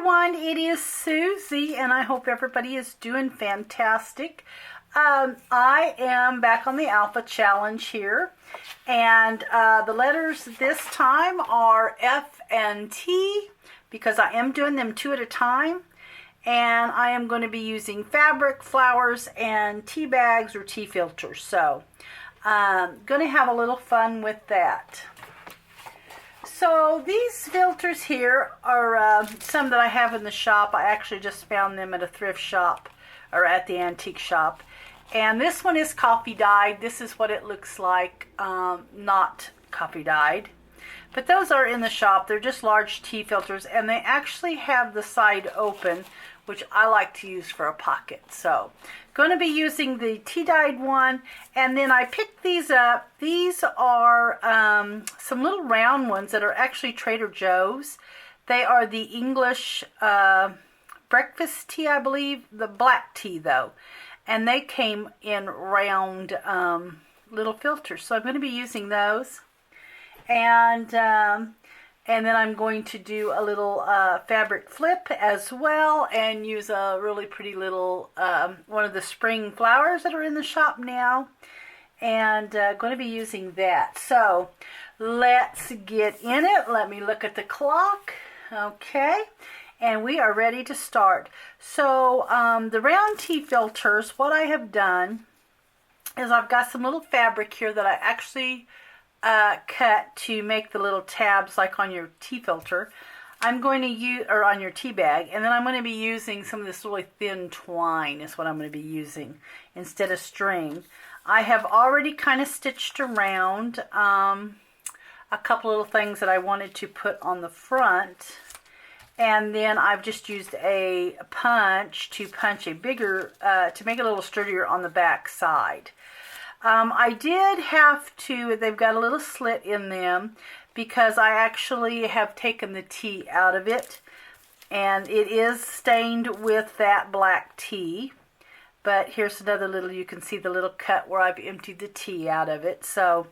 everyone, it is Susie, and I hope everybody is doing fantastic. I am back on the Alpha Challenge here, and the letters this time are F and T because I am doing them 2 at a time, and I am going to be using fabric, flowers, and tea bags or tea filters, so I'm going to have a little fun with that. So these filters here are some that I have in the shop. I actually just found them at a thrift shop or at the antique shop. And this one is coffee dyed. This is what it looks like, not coffee dyed. But those are in the shop. They're just large tea filters, and they actually have the side open, which I like to use for a pocket. So going to be using the tea dyed one, and then I picked these up. These are some little round ones that are actually Trader Joe's. They are the English breakfast tea, I believe, the black tea though, and they came in round little filters, so I'm going to be using those. And then I'm going to do a little fabric flip as well, and use a really pretty little one of the spring flowers that are in the shop now, and going to be using that. So let's get in it. Let me look at the clock. Okay, and we are ready to start. So the round tea filters, what I have done is I've got some little fabric here that I actually cut to make the little tabs like on your tea filter. I'm going to use, or on your tea bag, and then I'm going to be using some of this really thin twine is what I'm going to be using instead of string. I have already kind of stitched around a couple little things that I wanted to put on the front, and then I've just used a punch to punch a bigger, to make it a little sturdier on the back side. I did have to, they've got a little slit in them because I actually have taken the tea out of it, and it is stained with that black tea. But here's another little, you can see the little cut where I've emptied the tea out of it. So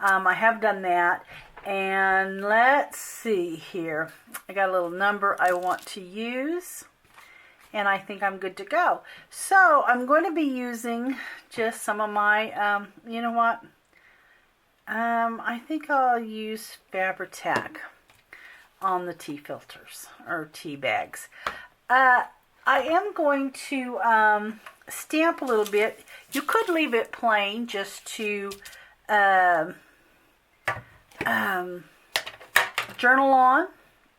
I have done that. And let's see here. I got a little number I want to use, and I think I'm good to go. So I'm going to be using just some of my, you know what, I think I'll use Fabri-Tac on the tea filters, or tea bags. I am going to stamp a little bit. You could leave it plain just to journal on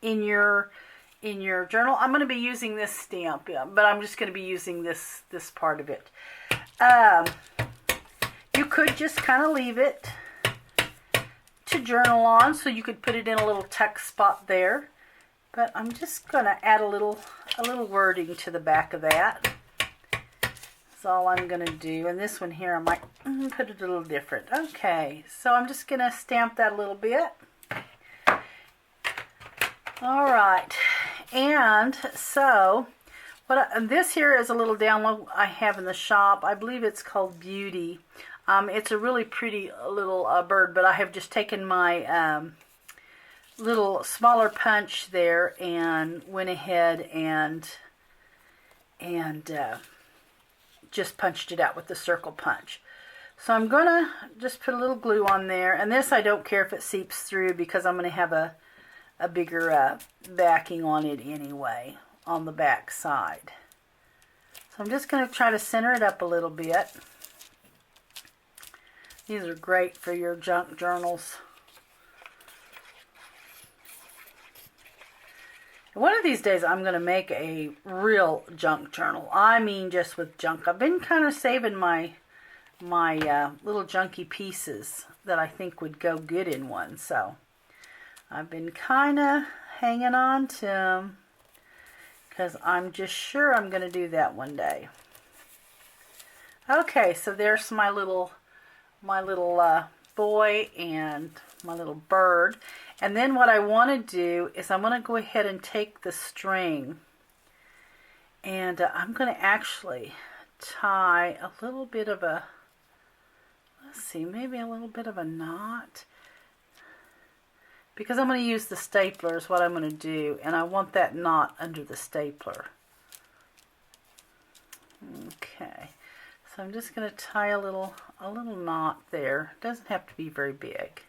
in your journal. I'm going to be using this stamp, but I'm just going to be using this part of it. You could just kind of leave it to journal on, so you could put it in a little text spot there. But I'm just going to add a little wording to the back of that. That's all I'm going to do. And this one here, I might put it a little different. Okay, so I'm just going to stamp that a little bit. All right. And so, this here is a little download I have in the shop. I believe it's called Beauty. It's a really pretty little bird, but I have just taken my little smaller punch there and went ahead and just punched it out with the circle punch. So I'm going to just put a little glue on there. And this, I don't care if it seeps through because I'm going to have a bigger backing on it anyway on the back side. So I'm just going to try to center it up a little bit. These are great for your junk journals. One of these days I'm going to make a real junk journal. I mean, just with junk. I've been kind of saving my little junky pieces that I think would go good in one. So I've been kind of hanging on to them because I'm just sure I'm going to do that one day. Okay, so there's my little boy and my little bird. And then what I want to do is I'm going to go ahead and take the string, and I'm going to actually tie a little bit of a, let's see, maybe a little bit of a knot. because I'm going to use the stapler is what I'm going to do, and I want that knot under the stapler. Okay, so I'm just going to tie a little knot there. It doesn't have to be very big.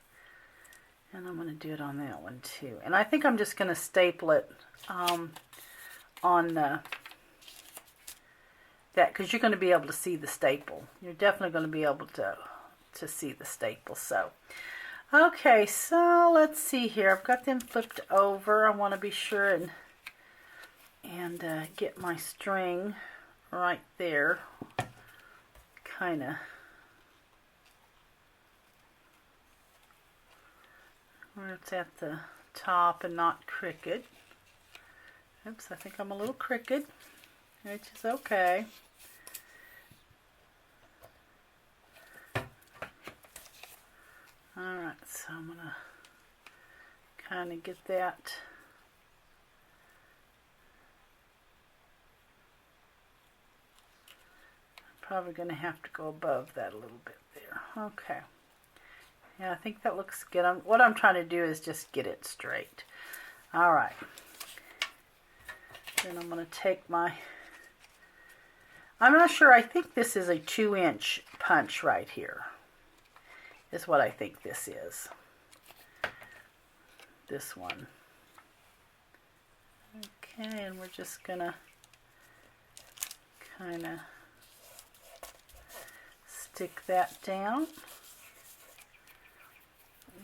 And I'm going to do it on that one too. And I think I'm just going to staple it on that, because you're going to be able to see the staple. You're definitely going to be able to see the staple. So, okay, so let's see here. I've got them flipped over. I want to be sure and get my string right there, kind of where it's at the top and not crooked. Oops, I think I'm a little crooked, which is okay. Alright, so I'm going to kind of get that probably going to have to go above that a little bit there. Okay. Yeah, I think that looks good. What I'm trying to do is just get it straight. All right. Then I'm going to take my, I'm not sure, I think this is a 2-inch punch right here. Is what I think this is. This one. Okay, and we're just going to kind of stick that down.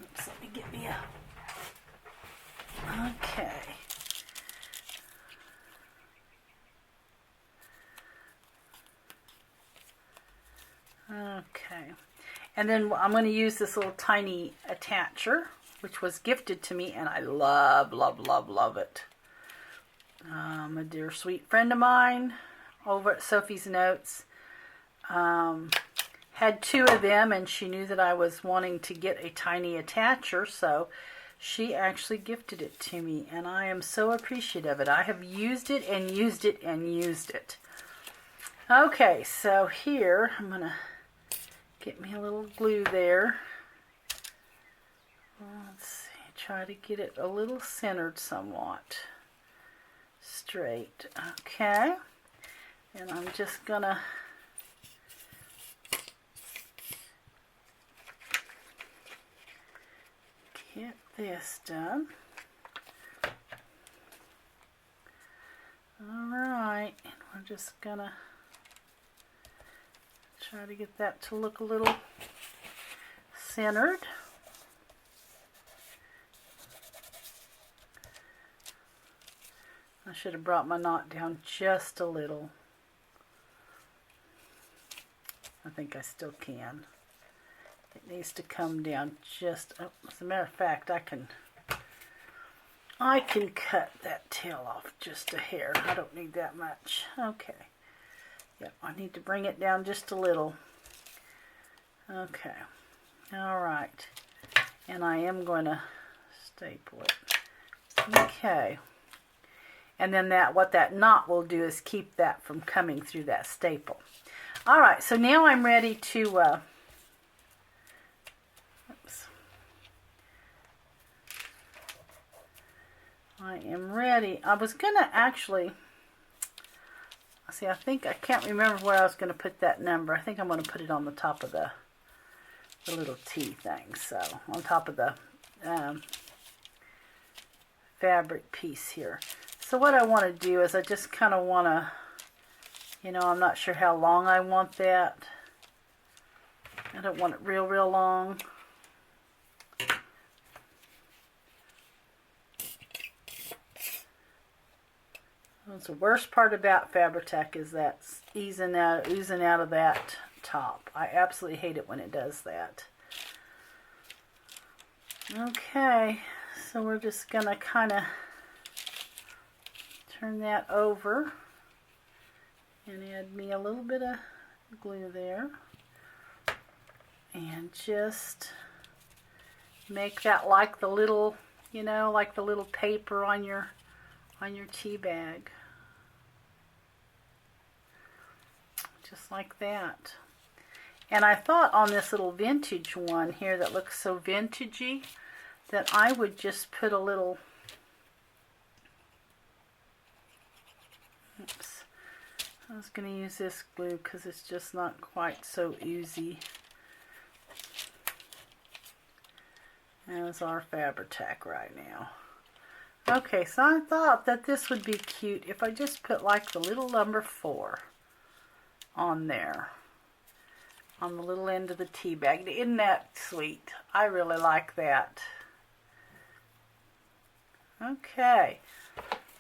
Oops, let me get me a... Okay. Okay. And then I'm going to use this little tiny attacher, which was gifted to me, and I love, love, love, love it. A dear sweet friend of mine over at Sophie's Notes had 2 of them, and she knew that I was wanting to get a tiny attacher, so she actually gifted it to me, and I am so appreciative of it. I have used it and used it and used it. Okay, so here I'm going to get me a little glue there. Let's see, try to get it a little centered somewhat. Straight. Okay, and I'm just going to get this done. Alright, and we're just gonna try to get that to look a little centered. I should have brought my knot down just a little. I think I still can. It needs to come down just, oh, as a matter of fact, I can cut that tail off just a hair. I don't need that much. Okay. Yep, I need to bring it down just a little. Okay. All right. And I am going to staple it. Okay. And then what that knot will do is keep that from coming through that staple. All right, so now I'm ready to I am ready. I was going to actually, see, I can't remember where I was going to put that number. I think I'm going to put it on the top of the little T thing. So, on top of the fabric piece here. So what I want to do is I just kind of want to, I'm not sure how long I want that. I don't want it real, real long. That's the worst part about Fabri-Tac is that oozing out of that top. I absolutely hate it when it does that. Okay, so we're just going to kind of turn that over and add me a little bit of glue there. And just make that like the little, like the little paper on your tea bag. Just like that. And I thought on this little vintage one here that looks so vintagey that I would just put a little, oops, I was going to use this glue because it's just not quite so oozy as our Fabri-Tac right now. Okay, so I thought that this would be cute if I just put like the little number 4 on there, on the little end of the tea bag. Isn't that sweet? I really like that. Okay,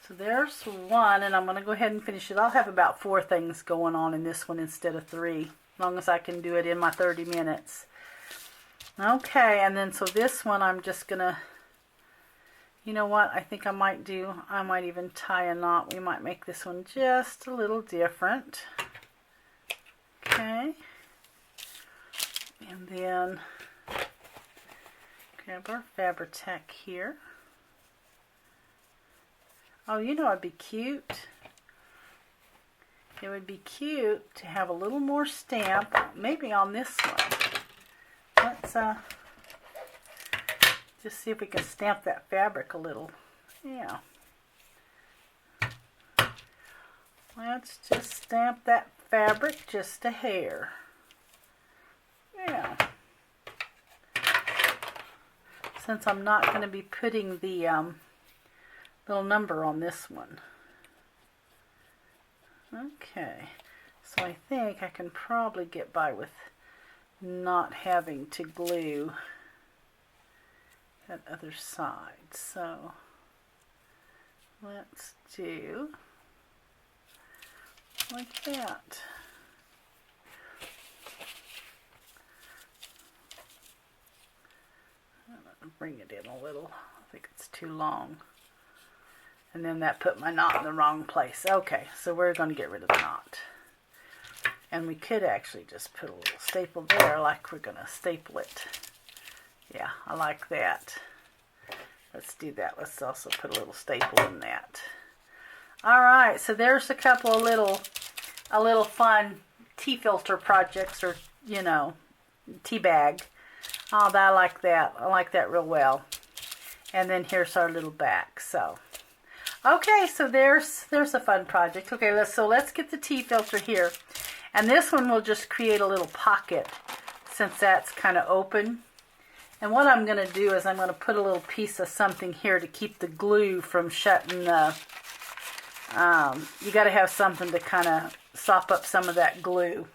so there's one, and I'm going to go ahead and finish it. I'll have about 4 things going on in this one instead of 3, as long as I can do it in my 30 minutes. Okay, and then so this one I'm just going to, you know what, I think I might even tie a knot. We might make this one just a little different. Okay. And then grab our Fabri-Tac here. Oh, you know it'd be cute. It would be cute to have a little more stamp, maybe on this one. Let's just see if we can stamp that fabric a little. Yeah. Let's just stamp that fabric just a hair. Yeah. Since I'm not going to be putting the little number on this one. Okay. So I think I can probably get by with not having to glue that other side. So let's do like that. Bring it in a little. I think it's too long. And then that put my knot in the wrong place. Okay, so we're going to get rid of the knot. And we could actually just put a little staple there like we're going to staple it. Yeah, I like that. Let's do that. Let's also put a little staple in that. Alright, so there's a couple of little fun tea filter projects, or, you know, tea bag. Oh, I like that. I like that real well. And then here's our little back. So, okay, so there's a fun project. Okay, let's get the tea filter here. And this one will just create a little pocket since that's kind of open. And what I'm going to do is I'm going to put a little piece of something here to keep the glue from shutting the, you got to have something to kind of sop up some of that glue.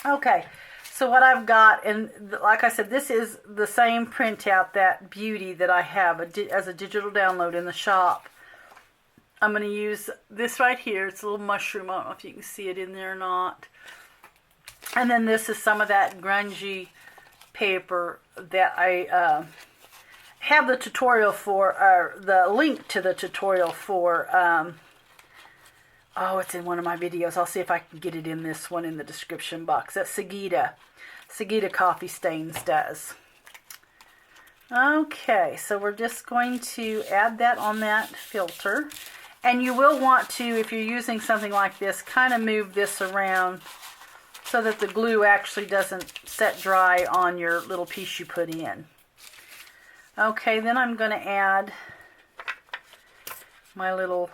Okay, so what I've got, and like I said, this is the same printout, that beauty that I have as a digital download in the shop. I'm going to use this right here. It's a little mushroom. I don't know if you can see it in there or not. And then this is some of that grungy paper that I have the tutorial for, or the link to the tutorial for. Oh, it's in one of my videos. I'll see if I can get it in this one in the description box. That Sagita Coffee Stains does. Okay, so we're just going to add that on that filter. And you will want to, if you're using something like this, kind of move this around so that the glue actually doesn't set dry on your little piece you put in. Okay, then I'm going to add my little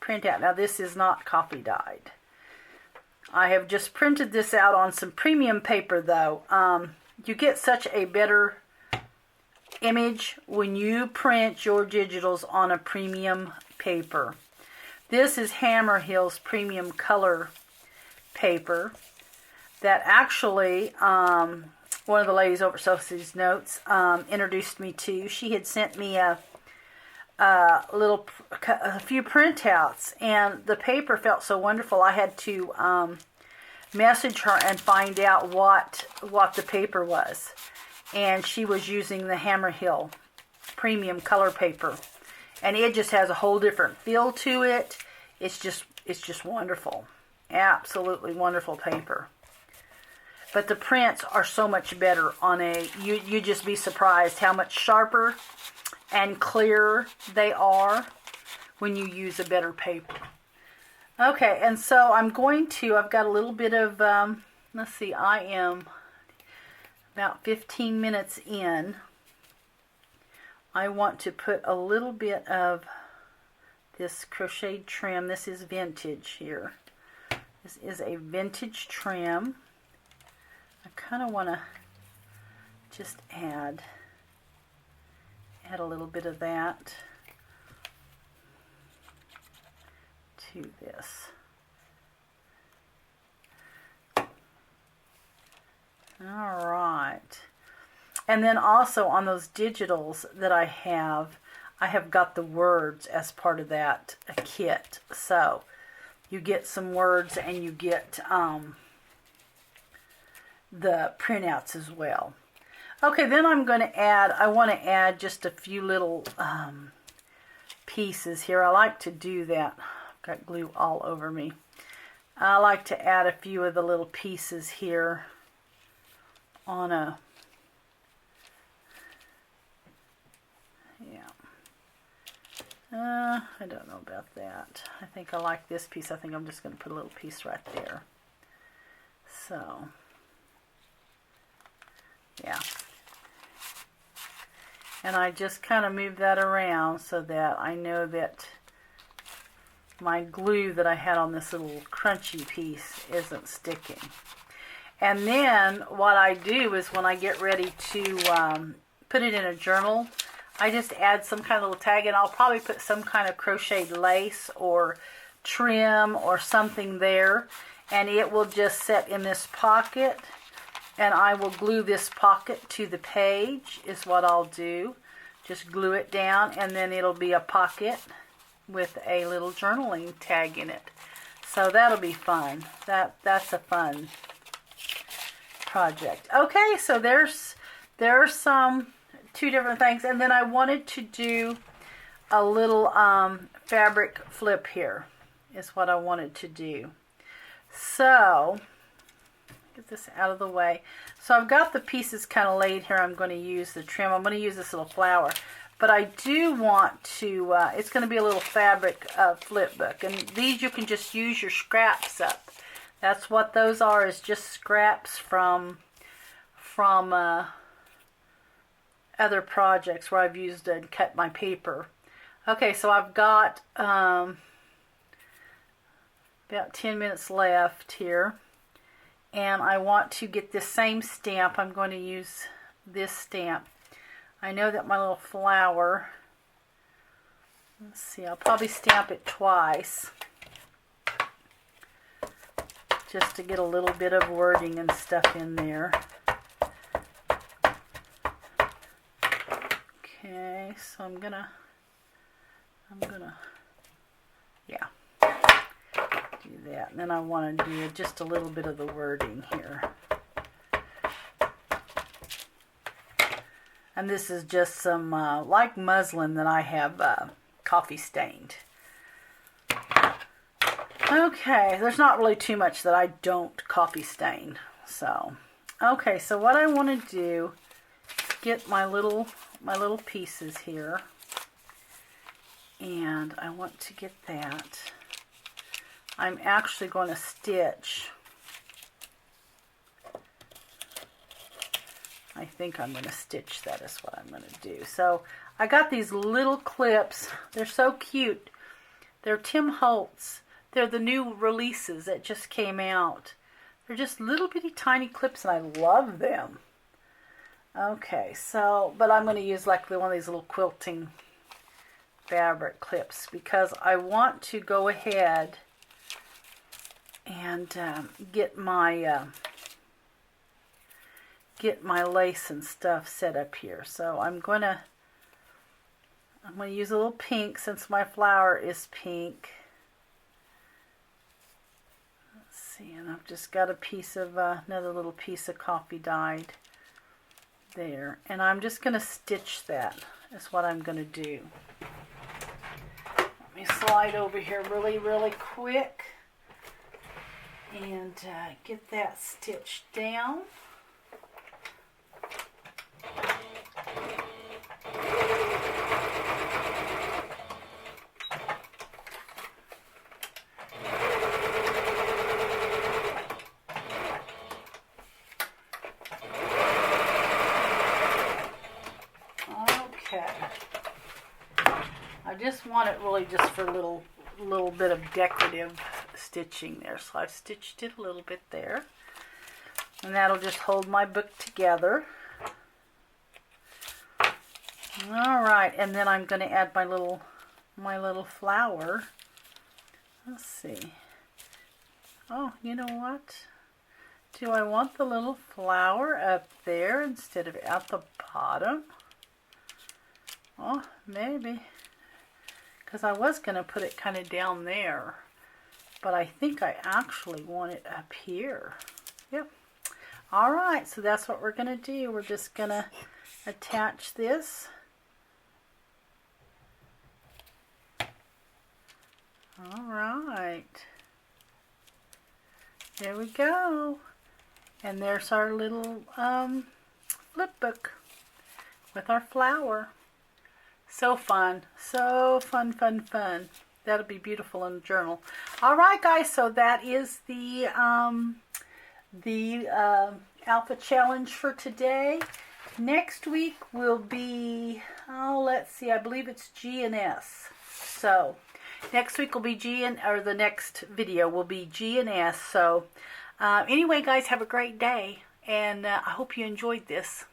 printout. Now this is not coffee dyed. I have just printed this out on some premium paper though. You get such a better image when you print your digitals on a premium paper. This is Hammer Hill's premium color paper that actually one of the ladies over at Sophie's Notes introduced me to. She had sent me a few printouts, and the paper felt so wonderful. I had to message her and find out what the paper was, and she was using the Hammer Hill premium color paper, and it just has a whole different feel to it. It's just wonderful, absolutely wonderful paper. But the prints are so much better on you just be surprised how much sharper and clearer they are when you use a better paper. Okay, and so I've got a little bit of, let's see, I am about 15 minutes in I want to put a little bit of this crocheted trim. This is vintage here. This is a vintage trim. I kind of want to just add a little bit of that to this. All right. And then also on those digitals that I have got the words as part of that kit. So you get some words and you get the printouts as well. Okay, then I'm going to add, I want to add just a few little pieces here. I like to do that. I've got glue all over me. I like to add a few of the little pieces here on a, I don't know about that. I think I like this piece. I think I'm just going to put a little piece right there. So, yeah. And I just kind of move that around so that I know that my glue that I had on this little crunchy piece isn't sticking. And then what I do is when I get ready to put it in a journal, I just add some kind of little tag, and I'll probably put some kind of crocheted lace or trim or something there, and it will just sit in this pocket, and I will glue this pocket to the page is what I'll do. Just glue it down, and then it'll be a pocket with a little journaling tag in it. So that'll be fun. That's a fun project. Okay, so there's some two different things, and then I wanted to do a little fabric flip here is what I wanted to do. So get this out of the way. So I've got the pieces kind of laid here. I'm going to use the trim. I'm going to use this little flower, but I do want to it's going to be a little fabric flip book, and these you can just use your scraps up. That's what those are, is just scraps from other projects where I've used and cut my paper. Okay, so I've got about 10 minutes left here, and I want to get this same stamp. I'm going to use this stamp. I know that my little flower, let's see, I'll probably stamp it twice just to get a little bit of wording and stuff in there. Okay, so I'm gonna, yeah, do that. And then I want to do just a little bit of the wording here. And this is just some, like muslin that I have coffee stained. Okay, there's not really too much that I don't coffee stain. So, okay, so what I want to do is get my little pieces here, and I want to get that. I'm actually going to stitch. I think I'm going to stitch. That is what I'm going to do. So I got these little clips. They're so cute. They're Tim Holtz. They're the new releases that just came out. They're just little bitty tiny clips, and I love them. Okay, so, but I'm going to use like one of these little quilting fabric clips because I want to go ahead and get my lace and stuff set up here. So I'm going to use a little pink since my flower is pink. Let's see, and I've just got a piece of another little piece of coffee dyed there, and I'm just going to stitch that. Is what I'm going to do. Let me slide over here really quick and get that stitched down. Okay. just want it really just for a little bit of decorative stitching there. So I've stitched it a little bit there. And that'll just hold my book together. Alright, and then I'm going to add my little flower. Let's see. Oh, you know what? Do I want the little flower up there instead of at the bottom? Oh, maybe. Because I was going to put it kind of down there. But I think I actually want it up here. Yep. Alright, so that's what we're going to do. We're just going to attach this. Alright. There we go. And there's our little flip book with our flower. So fun. So fun, fun, fun. That'll be beautiful in the journal. Alright guys, so that is the Alpha Challenge for today. Next week will be, let's see, I believe it's G and S. So next week will be the next video will be G and S. So anyway guys, have a great day, and I hope you enjoyed this.